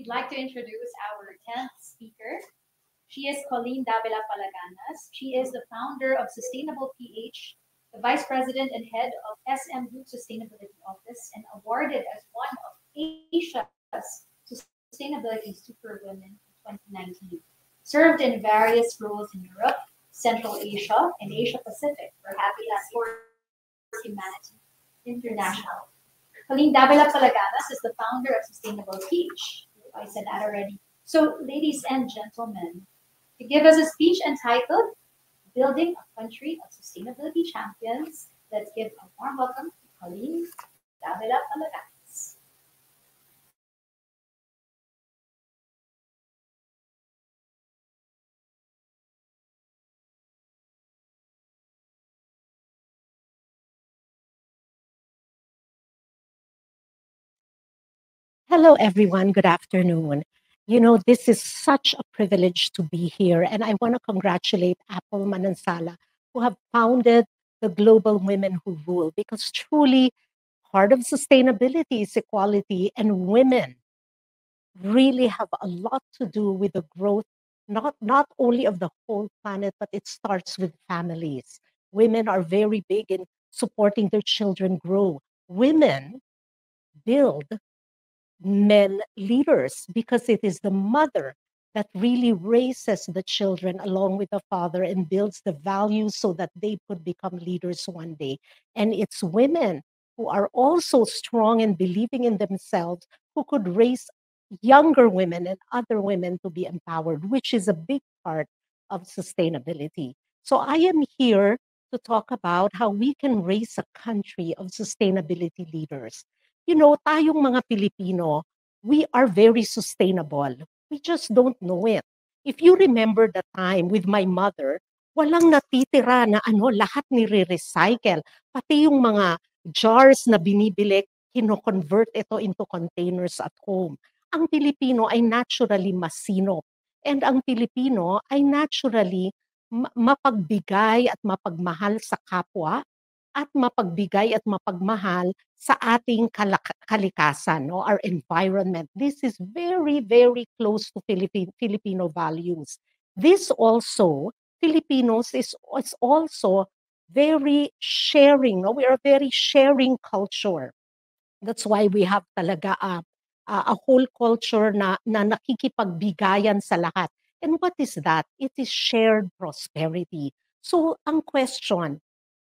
We'd like to introduce our 10th speaker. She is Colleen Davila Palaganas. She is the founder of Sustainable PH, the Vice President and Head of SM Group Sustainability Office, and awarded as one of Asia's Sustainability Superwomen in 2019. Served in various roles in Europe, Central Asia, and Asia Pacific for Habitat for Humanity International. Colleen Davila Palaganas is the founder of Sustainable PH. I said that already. So, ladies and gentlemen, to give us a speech entitled Building a Country of Sustainability Champions, let's give a warm welcome to Colleen Davila Palaganas. Hello, everyone. Good afternoon. This is such a privilege to be here, and I want to congratulate Apple Manansala, who have founded the Global Women Who Rule, because truly part of sustainability is equality, and women really have a lot to do with the growth, not only of the whole planet, but it starts with families. Women are very big in supporting their children grow. Women build men leaders because it is the mother that really raises the children along with the father and builds the values so that they could become leaders one day. And it's women who are also strong and believing in themselves who could raise younger women and other women to be empowered, which is a big part of sustainability. So I am here to talk about how we can raise a country of sustainability leaders. Tayong mga Pilipino, we are very sustainable. We just don't know it. If you remember the time with my mother, walang natitira na lahat nire-recycle. Pati yung mga jars na binibili, kino-convert ito into containers at home. Ang Pilipino ay naturally masinop. And ang Pilipino ay naturally mapagbigay at mapagmahal sa kapwa at mapagbigay at mapagmahal sa ating kalikasan, no? Our environment. This is very, very close to Filipino values. This also, Filipinos is also very sharing. No? We are a very sharing culture. That's why we have talaga a whole culture na nakikipagbigayan sa lahat. And what is that? It is shared prosperity. So, ang question,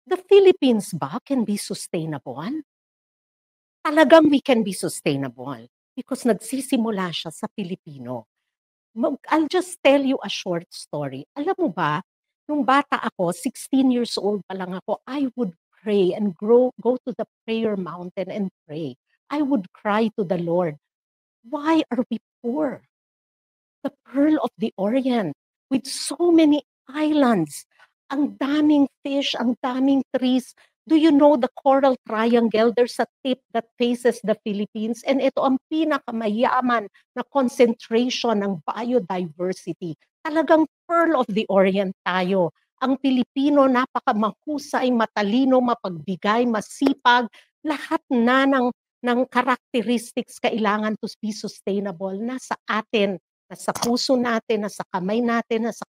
the Philippines ba can be sustainable? Talagang we can be sustainable because nagsisimula siya sa Pilipino. I'll just tell you a short story. Alam mo ba, nung bata ako, 16 years old pa lang ako, I would pray and go to the prayer mountain and pray. I would cry to the Lord, why are we poor? The Pearl of the Orient with so many islands. Ang daming fish, ang daming trees. Do you know the Coral Triangle? There's a tip that faces the Philippines and ito ang pinakamayaman na concentration ng biodiversity. Talagang Pearl of the Orient tayo. Ang Pilipino napakamahusay, matalino, mapagbigay, masipag, lahat na ng characteristics kailangan to be sustainable nasa atin, nasa puso natin, nasa kamay natin, nasa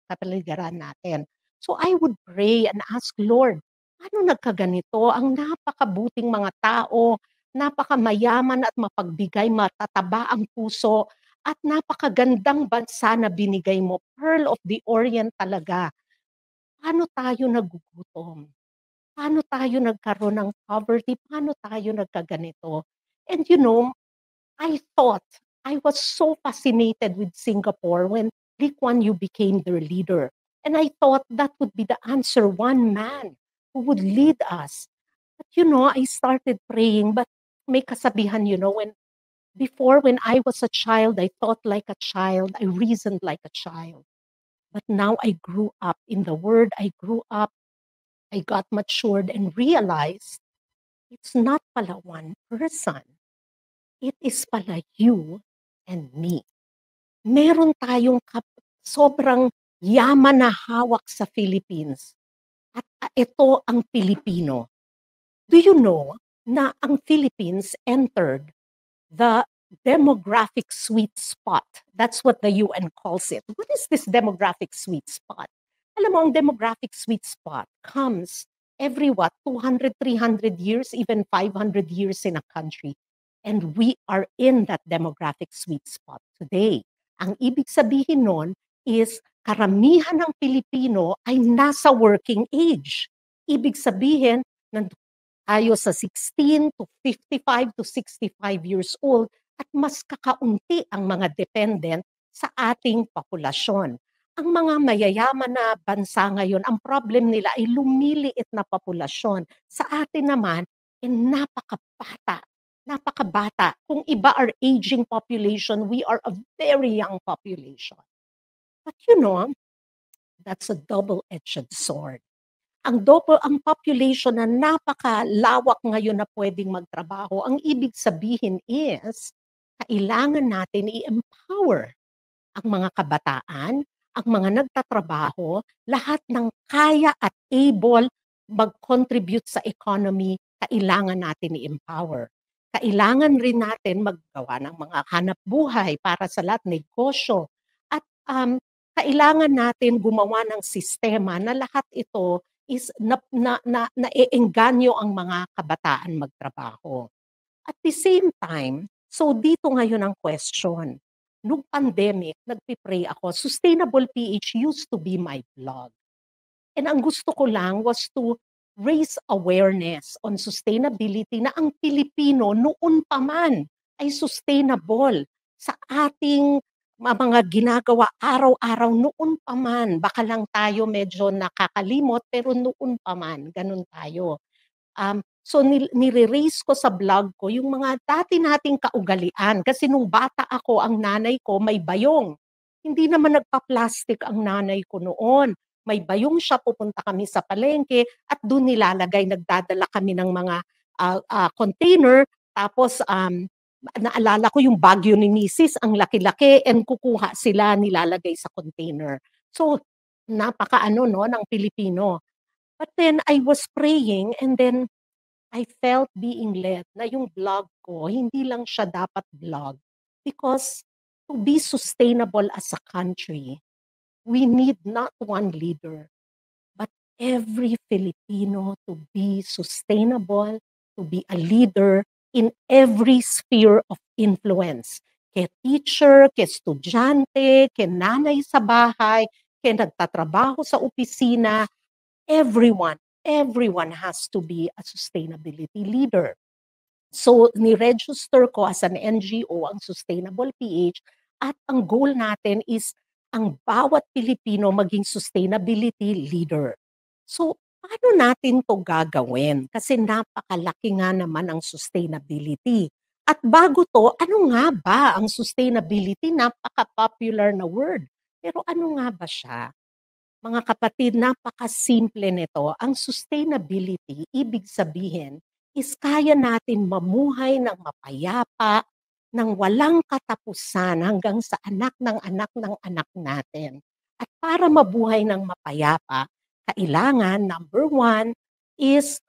kapaligiran natin. So I would pray and ask, Lord, ano nagkaganito? Ang napakabuting mga tao, napakamayaman at mapagbigay, matataba ang puso, at napakagandang bansa na binigay mo. Pearl of the Orient talaga. Paano tayo nagugutom? Paano tayo nagkaroon ng poverty? Paano tayo nagkaganito? And I thought, I was so fascinated with Singapore when Lee Kuan Yew became their leader. And I thought that would be the answer, one man who would lead us. But I started praying, but may kasabihan, when I was a child, I thought like a child, I reasoned like a child. But now I grew up in the Word, I grew up, I got matured and realized it's not pala one person. It is pala you and me. Meron tayong sobrang yaman na hawak sa Philippines. At ito ang Pilipino. Do you know na ang Philippines entered the demographic sweet spot. That's what the UN calls it. What is this demographic sweet spot? Alam mo, ang demographic sweet spot comes every 200, 300 years, even 500 years in a country. And we are in that demographic sweet spot today. Ang ibig sabihin nun is karamihan ng Pilipino ay nasa working age. Ibig sabihin, tayo sa 16 to 55 to 65 years old at mas kakaunti ang mga dependent sa ating populasyon. Ang mga mayayaman na bansa ngayon, ang problem nila ay lumiliit na populasyon. Sa atin naman, napakabata. Napakabata. Kung iba are aging population, we are a very young population. But that's a double-edged sword. Ang population na napakalawak ngayon na pwedeng magtrabaho, ang ibig sabihin is, kailangan natin i-empower ang mga kabataan, ang mga nagtatrabaho, lahat ng kaya at able mag-contribute sa economy, kailangan natin i-empower. Kailangan rin natin maggawa ng mga hanap buhay para sa lahat, negosyo. At kailangan natin gumawa ng sistema na lahat ito is naeengganyo ang mga kabataan magtrabaho. At the same time, so dito ngayon ang question. Nung pandemic, nagpipray ako. Sustainable PH used to be my blog. And ang gusto ko lang was to raise awareness on sustainability na ang Pilipino noon pa man ay sustainable sa ating mga ginagawa araw-araw noon pa man. Baka lang tayo medyo nakakalimot, pero noon pa man, ganun tayo. So nire-raise ko sa blog ko yung mga dati nating kaugalian. Kasi nung bata ako, ang nanay ko may bayong. Hindi naman nagpa-plastic ang nanay ko noon. May bayong siya, pupunta kami sa palengke at doon nilalagay, nagdadala kami ng mga container. Tapos naalala ko yung bagyo ni Mrs., ang laki-laki, and kukuha sila, nilalagay sa container. So, ng Pilipino. But then, I was praying, and then, I felt being led na yung blog ko, hindi lang siya dapat blog. Because, to be sustainable as a country, we need not one leader, but every Filipino to be sustainable, to be a leader in every sphere of influence. Kay teacher, kay estudyante, kay nanay sa bahay, kay nagtatrabaho sa opisina, everyone has to be a sustainability leader. So, ni-register ko as an NGO ang Sustainable PH at ang goal natin is ang bawat Pilipino maging sustainability leader. So, paano natin to gagawin? Kasi napakalaki nga naman ang sustainability. At bago to, ano nga ba ang sustainability? Napaka-popular na word. Pero ano nga ba siya? Mga kapatid, napakasimple nito. Ang sustainability, ibig sabihin, is kaya natin mamuhay ng mapayapa, ng walang katapusan hanggang sa anak ng anak natin. At para mabuhay ng mapayapa, kailangan, number one, is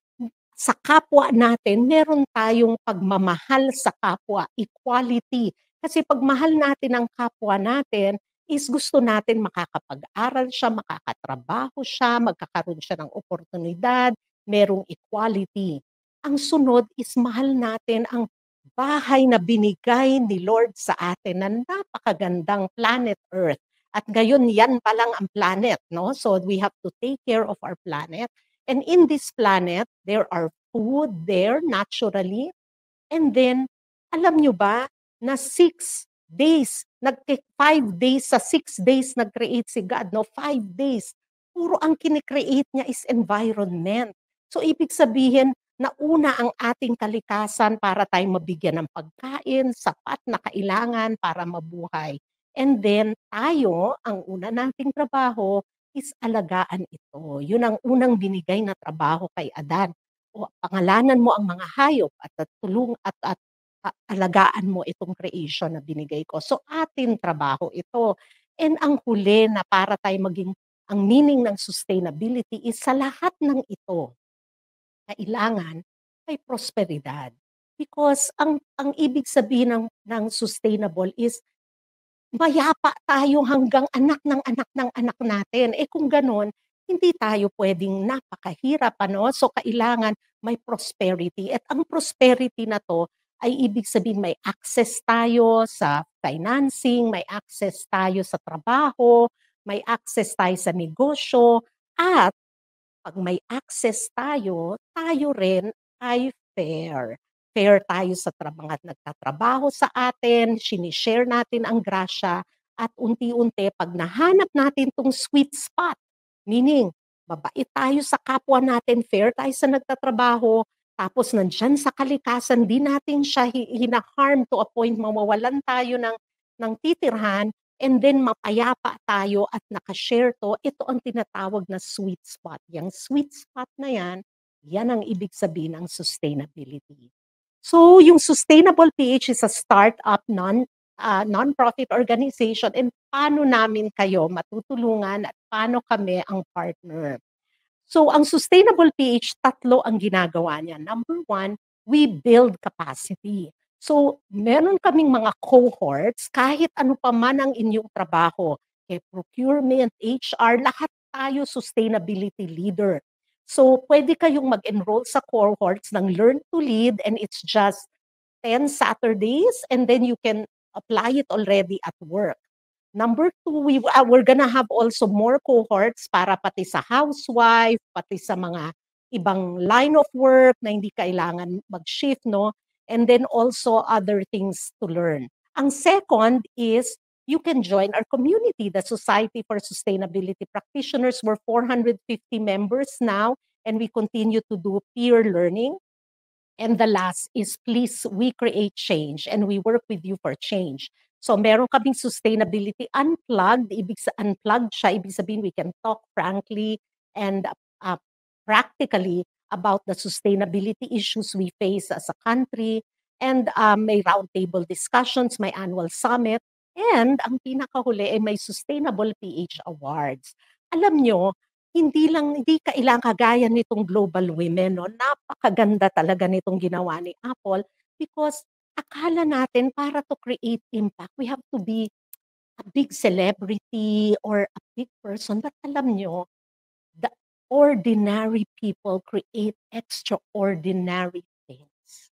sa kapwa natin, meron tayong pagmamahal sa kapwa, equality. Kasi pag mahal natin ang kapwa natin, is gusto natin makakapag-aral siya, makakatrabaho siya, magkakaroon siya ng oportunidad, merong equality. Ang sunod is mahal natin ang bahay na binigay ni Lord sa atin na napakagandang planet Earth. At ngayon, yan pa lang ang planet, no? So we have to take care of our planet. And in this planet, there are food there naturally. And then, alam nyo ba, na 6 days, 5 days sa 6 days nag-create si God, no? 5 days. Puro ang kinikreate niya is environment. So, ibig sabihin, nauna ang ating kalikasan para tayo mabigyan ng pagkain, sapat na kailangan para mabuhay. And then, tayo, ang una nating trabaho is alagaan ito. Yun ang unang binigay na trabaho kay Adan. O, pangalanan mo ang mga hayop at alagaan mo itong creation na binigay ko. So, atin trabaho ito. And ang huli na para tayo maging, ang meaning ng sustainability is sa lahat ng ito, kailangan may prosperidad. Because ang ibig sabihin ng sustainable is mayapa tayo hanggang anak ng anak ng anak natin. Eh, kung gano'n, hindi tayo puwedeng napakahirap ano, so kailangan may prosperity at ang prosperity na 'to ay ibig sabihin may access tayo sa financing, may access tayo sa trabaho, may access tayo sa negosyo, at 'pag may access tayo, tayo rin ay fair. Fair tayo sa mga nagtatrabaho sa atin, shini-share natin ang grasya, at unti-unti 'pag nahanap natin 'tong sweet spot, meaning mabait tayo sa kapwa natin, fair tayo sa nagtatrabaho, tapos nandiyan sa kalikasan di natin siya hina-harm to a point mawawalan tayo ng titirhan, and then mapayapa tayo at naka-share 'to, ito ang tinatawag na sweet spot. Yang sweet spot na yan, yan ang ibig sabihin ng sustainability. So, yung Sustainable PH is a startup non-profit organization, and paano namin kayo matutulungan at paano kami ang partner? So, ang Sustainable PH, tatlo ang ginagawa niya. Number one, we build capacity. So, meron kaming mga cohorts, kahit ano pa man ang inyong trabaho, procurement, HR, lahat tayo sustainability leader. So, pwede kayong mag-enroll sa cohorts ng Learn to Lead, and it's just 10 Saturdays, and then you can apply it already at work. Number two, we're gonna have also more cohorts para pati sa housewife, pati sa mga ibang line of work na hindi kailangan mag-shift, no? And then also other things to learn. Ang second is you can join our community, the Society for Sustainability Practitioners. We're 450 members now, and we continue to do peer learning. And the last is, please, we create change and we work with you for change. So meron kaming sustainability unplugged, unplugged siya, ibig sabihin we can talk frankly and practically about the sustainability issues we face as a country, and may roundtable discussions, may annual summit, and ang pinakahuli ay may Sustainable PH Awards. Alam nyo, hindi kailangan kagaya nitong Global Women, no? Napakaganda talaga nitong ginawa ni Apple, because akala natin para to create impact, we have to be a big celebrity or a big person. But alam nyo, the ordinary people create extraordinary things.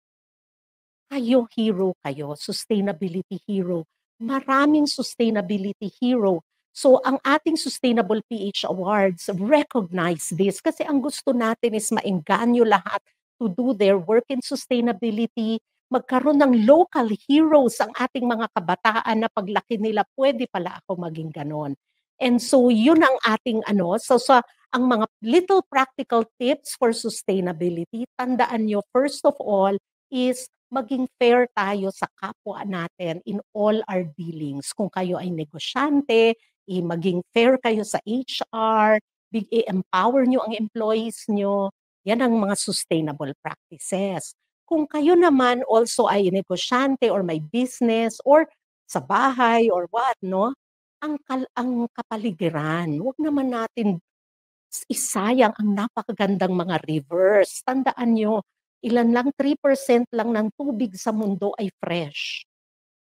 Kayo, hero kayo, sustainability hero. Maraming sustainability hero. So ang ating Sustainable PH Awards recognize this, kasi ang gusto natin is maengganyo lahat to do their work in sustainability, magkaroon ng local heroes ang ating mga kabataan na paglaki nila, pwede pala ako maging ganon. And so yun ang ating so sa ang mga little practical tips for sustainability, tandaan nyo, first of all, is maging fair tayo sa kapwa natin in all our dealings. Kung kayo ay negosyante, maging fair kayo sa HR, i-empower nyo ang employees nyo. Yan ang mga sustainable practices. Kung kayo naman also ay negosyante or may business or sa bahay or what, no? Ang kapaligiran, huwag naman natin isayang ang napakagandang mga rivers. Tandaan nyo, ilan lang, 3% lang ng tubig sa mundo ay fresh.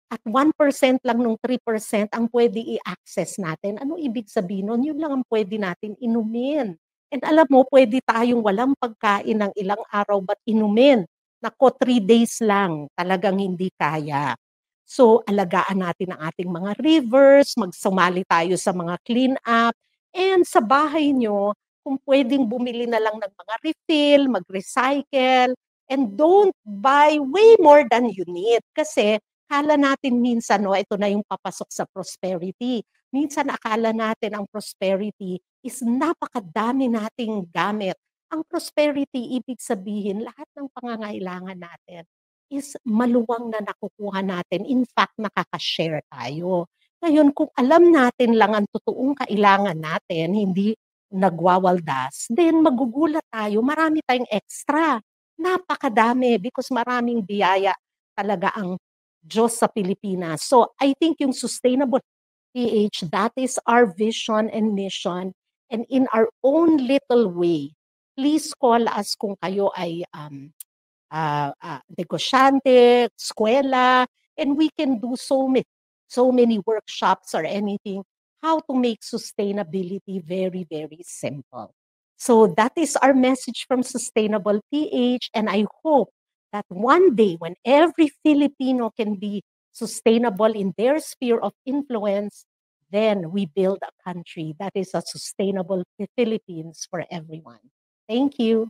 At 1% lang nung 3% ang pwede i-access natin. Ano ibig sabihin nun? Yun lang ang pwede natin inumin. And alam mo, pwede tayong walang pagkain ng ilang araw but inumin. Nako, 3 days lang. Talagang hindi kaya. So, alagaan natin ang ating mga rivers, magsumali tayo sa mga clean up, and sa bahay nyo, kung pwedeng bumili na lang ng mga refill, mag-recycle, and don't buy way more than you need. Kasi akala natin minsan, no, ito na yung papasok sa prosperity. Minsan akala natin ang prosperity is napakadami nating gamit. Ang prosperity, ibig sabihin, lahat ng pangangailangan natin is maluwang na nakukuha natin. In fact, nakaka-share tayo. Ngayon, kung alam natin lang ang totoong kailangan natin, hindi nagwawaldas, then magugulat tayo, marami tayong extra. Napakadami, because maraming biyaya talaga ang Diyos sa Pilipinas. So I think yung Sustainable PH, that is our vision and mission. And in our own little way, please call us kung kayo ay negosyante, eskwela, and we can do so many workshops or anything, how to make sustainability very, very simple. So that is our message from Sustainable PH, and I hope that one day when every Filipino can be sustainable in their sphere of influence, then we build a country that is a sustainable Philippines for everyone. Thank you.